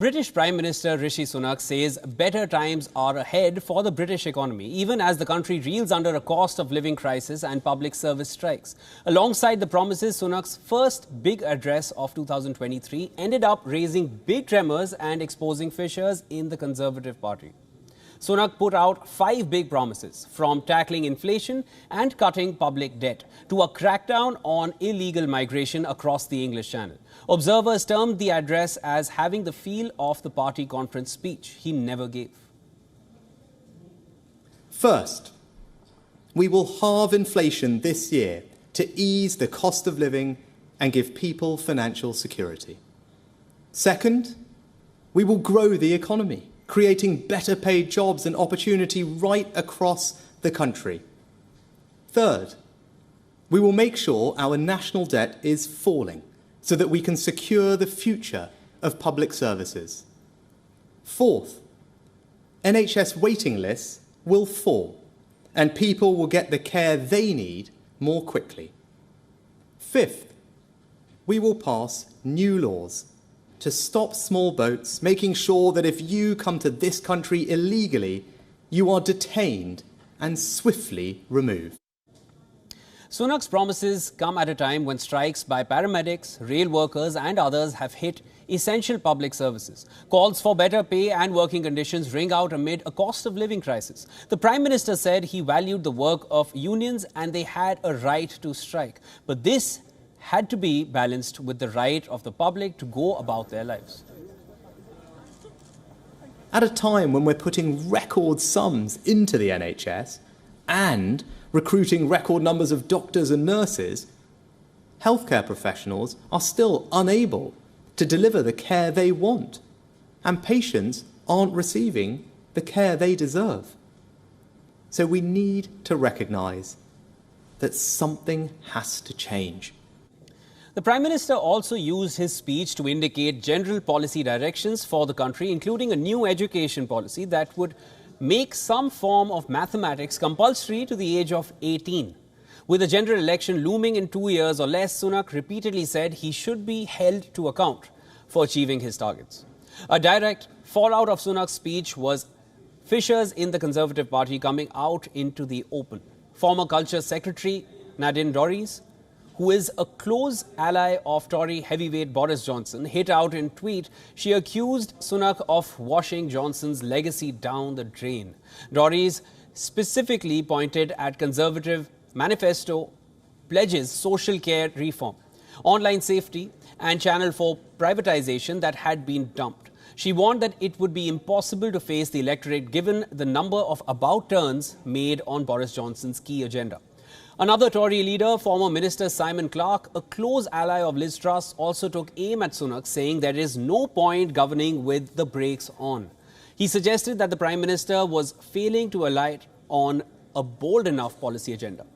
British Prime Minister Rishi Sunak says better times are ahead for the British economy, even as the country reels under a cost of living crisis and public service strikes. Alongside the promises, Sunak's first big address of 2023 ended up raising big tremors and exposing fissures in the Conservative Party. Sunak put out 5 big promises, from tackling inflation and cutting public debt to a crackdown on illegal migration across the English Channel. Observers termed the address as having the feel of the party conference speech he never gave. First, we will halve inflation this year to ease the cost of living and give people financial security. Second, we will grow the economy, creating better paid jobs and opportunity right across the country. Third, we will make sure our national debt is falling so that we can secure the future of public services. Fourth, NHS waiting lists will fall and people will get the care they need more quickly. Fifth, we will pass new laws to stop small boats, making sure that if you come to this country illegally, you are detained and swiftly removed. Sunak's promises come at a time when strikes by paramedics, rail workers and others have hit essential public services. Calls for better pay and working conditions ring out amid a cost of living crisis. The Prime Minister said he valued the work of unions and they had a right to strike. But this had to be balanced with the right of the public to go about their lives. At a time when we're putting record sums into the NHS and recruiting record numbers of doctors and nurses, healthcare professionals are still unable to deliver the care they want, and patients aren't receiving the care they deserve. So we need to recognise that something has to change. The Prime Minister also used his speech to indicate general policy directions for the country, including a new education policy that would make some form of mathematics compulsory to the age of 18. With a general election looming in 2 years or less, Sunak repeatedly said he should be held to account for achieving his targets. A direct fallout of Sunak's speech was fissures in the Conservative Party coming out into the open. Former Culture Secretary Nadine Dorries, who is a close ally of Tory heavyweight Boris Johnson, hit out in tweet. She accused Sunak of washing Johnson's legacy down the drain. Dorries specifically pointed at Conservative manifesto pledges social care reform, online safety and Channel 4 privatisation that had been dumped. She warned that it would be impossible to face the electorate given the number of about-turns made on Boris Johnson's key agenda. Another Tory leader, former Minister Simon Clarke, a close ally of Liz Truss, also took aim at Sunak, saying there is no point governing with the brakes on. He suggested that the Prime Minister was failing to alight on a bold enough policy agenda.